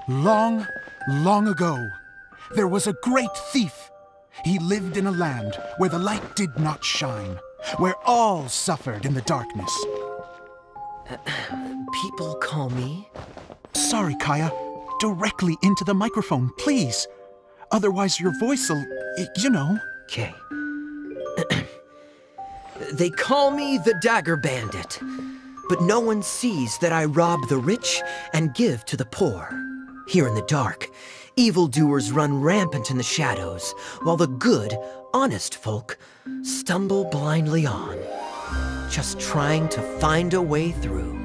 Long, long ago, there was a great thief. He lived in a land where the light did not shine, where all suffered in the darkness. People call me... Sorry, Kaya. Directly into the microphone, please. Otherwise your voice'll, you know. Okay. They call me the Dagger Bandit, but no one sees that I rob the rich and give to the poor. Here in the dark, evildoers run rampant in the shadows, while the good, honest folk stumble blindly on, just trying to find a way through.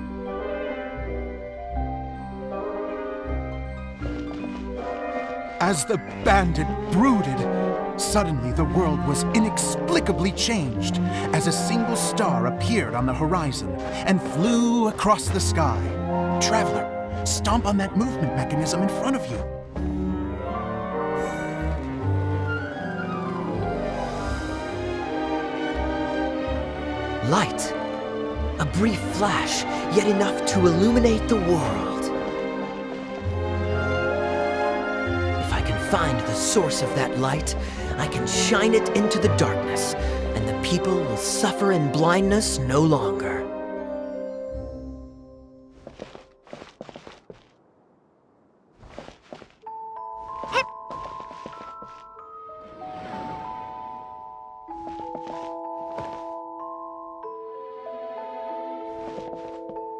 As the bandit brooded, suddenly the world was inexplicably changed as a single star appeared on the horizon and flew across the sky. Traveler, stomp on that movement mechanism in front of you. Light. A brief flash, yet enough to illuminate the world. If I can find the source of that light, I can shine it into the darkness, and the people will suffer in blindness no longer.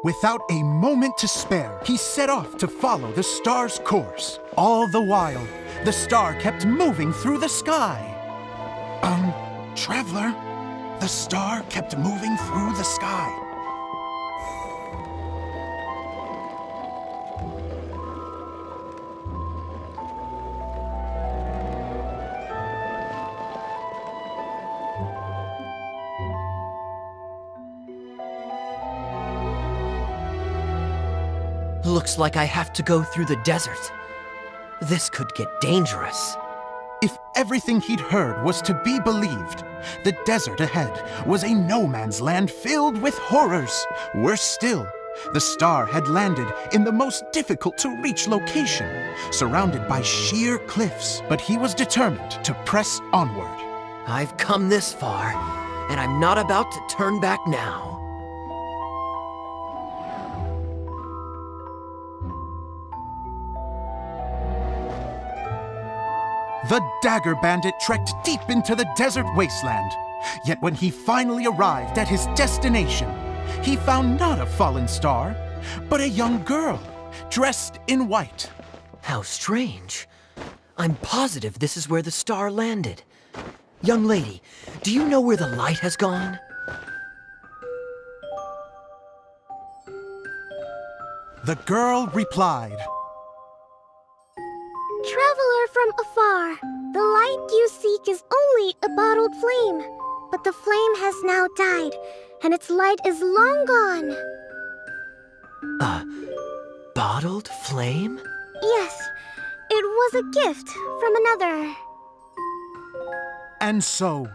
Without a moment to spare, he set off to follow the star's course. All the while, the star kept moving through the sky. Traveler, the star kept moving through the sky. Looks like I have to go through the desert. This could get dangerous. If everything he'd heard was to be believed, the desert ahead was a no-man's land filled with horrors. Worse still, the star had landed in the most difficult-to-reach location, surrounded by sheer cliffs, but he was determined to press onward. I've come this far, and I'm not about to turn back now. The Dagger Bandit trekked deep into the desert wasteland. Yet when he finally arrived at his destination, he found not a fallen star, but a young girl, dressed in white. How strange. I'm positive this is where the star landed. Young lady, do you know where the light has gone? The girl replied, Traveler from afar, the light you seek is only a bottled flame. But the flame has now died, and its light is long gone. A bottled flame? Yes, it was a gift from another. And so,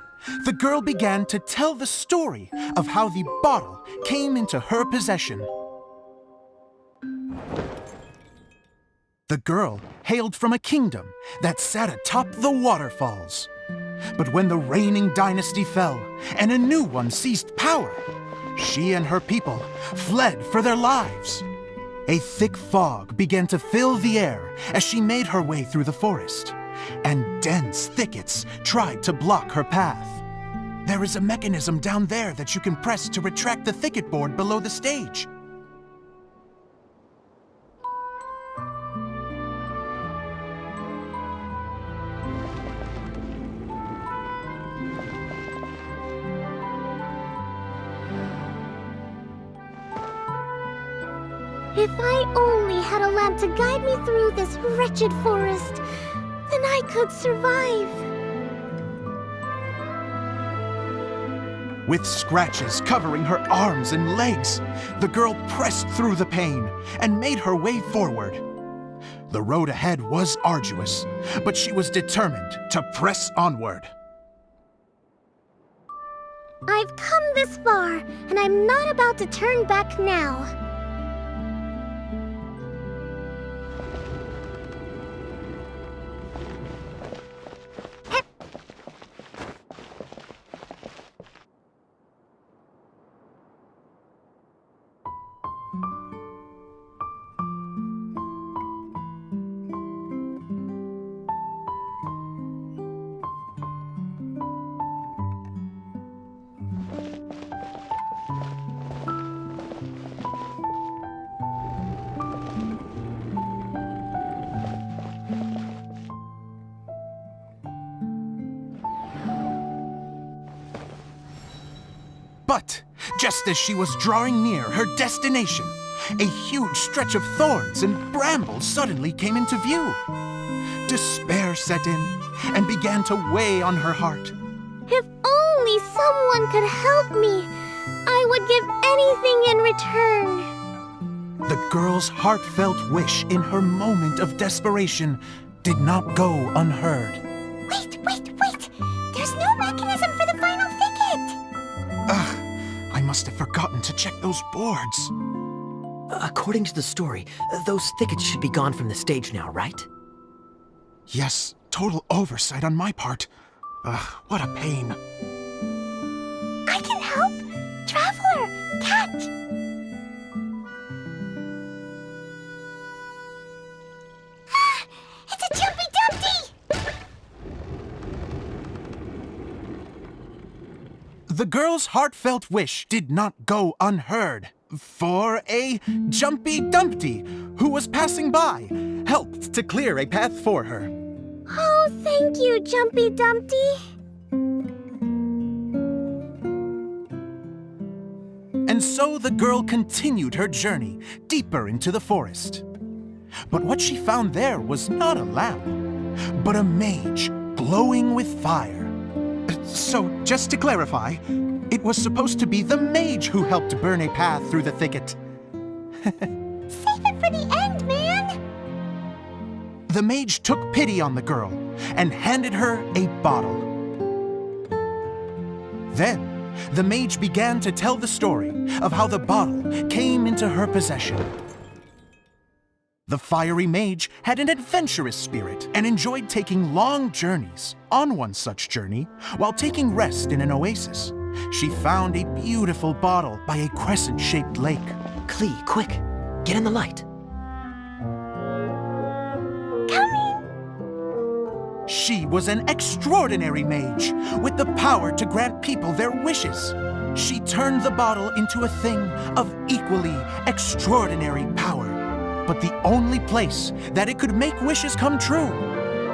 the girl began to tell the story of how the bottle came into her possession. The girl hailed from a kingdom that sat atop the waterfalls. But when the reigning dynasty fell and a new one seized power, she and her people fled for their lives. A thick fog began to fill the air as she made her way through the forest, and dense thickets tried to block her path. There is a mechanism down there that you can press to retract the thicket board below the stage. If I only had a lamp to guide me through this wretched forest, then I could survive. With scratches covering her arms and legs, the girl pressed through the pain and made her way forward. The road ahead was arduous, but she was determined to press onward. I've come this far, and I'm not about to turn back now. But just as she was drawing near her destination, a huge stretch of thorns and brambles suddenly came into view. Despair set in and began to weigh on her heart. If only someone could help me, I would give anything in return. The girl's heartfelt wish in her moment of desperation did not go unheard. Wait! There's no mechanism for the final thicket! Ugh, I must have forgotten to check those boards. According to the story, those thickets should be gone from the stage now, right? Yes, total oversight on my part. Ugh, what a pain. I can help! Traveler! Catch! Ah! It's a Jumpy Dumpty! The girl's heartfelt wish did not go unheard, for a Jumpy Dumpty, who was passing by, helped to clear a path for her. Oh, thank you, Jumpy Dumpty. And so the girl continued her journey deeper into the forest. But what she found there was not a lamp, but a mage glowing with fire. So, just to clarify, it was supposed to be the mage who helped burn a path through the thicket. Save it for the end, man! The mage took pity on the girl and handed her a bottle. Then, the mage began to tell the story of how the bottle came into her possession. The fiery mage had an adventurous spirit and enjoyed taking long journeys. On one such journey, while taking rest in an oasis, she found a beautiful bottle by a crescent-shaped lake. Klee, quick! Get in the light! Coming! She was an extraordinary mage with the power to grant people their wishes. She turned the bottle into a thing of equally extraordinary power. But the only place that it could make wishes come true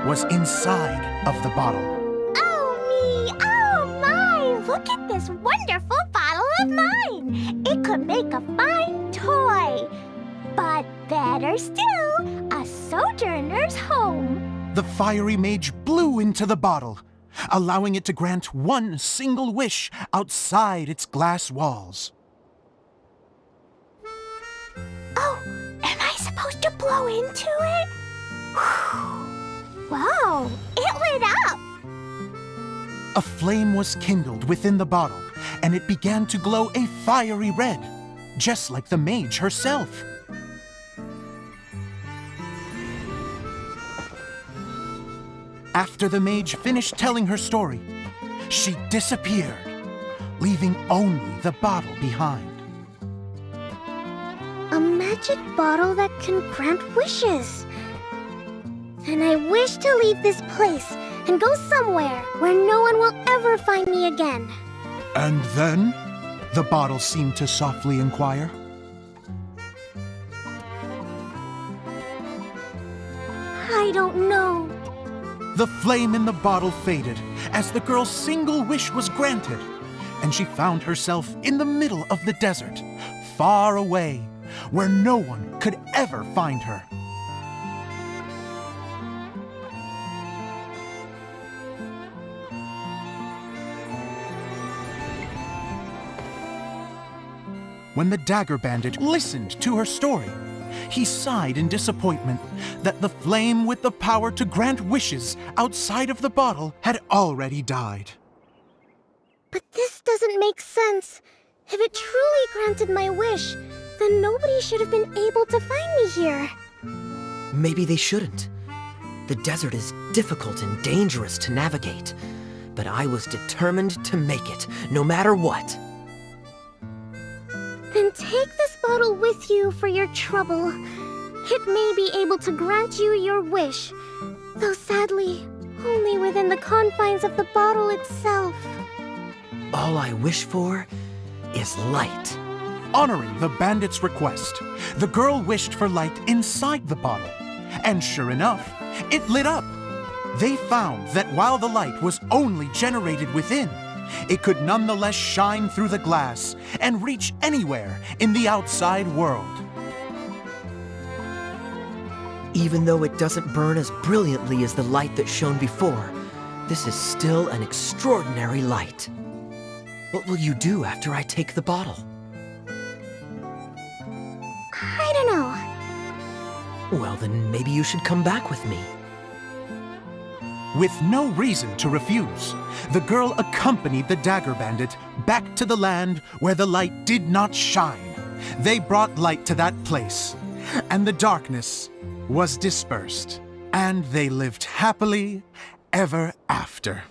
was inside of the bottle. Oh me! Oh my! Look at this wonderful bottle of mine! It could make a fine toy! But better still, a sojourner's home! The fiery mage blew into the bottle, allowing it to grant one single wish outside its glass walls. Oh, am I supposed to blow into it? Whoa, it lit up! A flame was kindled within the bottle, and it began to glow a fiery red, just like the mage herself. After the mage finished telling her story, she disappeared, leaving only the bottle behind. A magic bottle that can grant wishes. Then I wish to leave this place and go somewhere where no one will ever find me again. And then? The bottle seemed to softly inquire. I don't know. The flame in the bottle faded as the girl's single wish was granted, and she found herself in the middle of the desert, far away, where no one could ever find her. When the Dagger Bandit listened to her story, he sighed in disappointment that the flame with the power to grant wishes outside of the bottle had already died. But this doesn't make sense. If it truly granted my wish, then nobody should have been able to find me here. Maybe they shouldn't. The desert is difficult and dangerous to navigate, but I was determined to make it, no matter what. Then take this bottle with you for your trouble. It may be able to grant you your wish, though sadly, only within the confines of the bottle itself. All I wish for is light. Honoring the bandit's request, the girl wished for light inside the bottle, and sure enough, it lit up. They found that while the light was only generated within, it could nonetheless shine through the glass and reach anywhere in the outside world. Even though it doesn't burn as brilliantly as the light that shone before, this is still an extraordinary light. What will you do after I take the bottle? I don't know. Well, then maybe you should come back with me. With no reason to refuse, the girl accompanied the Dagger Bandit back to the land where the light did not shine. They brought light to that place, and the darkness was dispersed, and they lived happily ever after.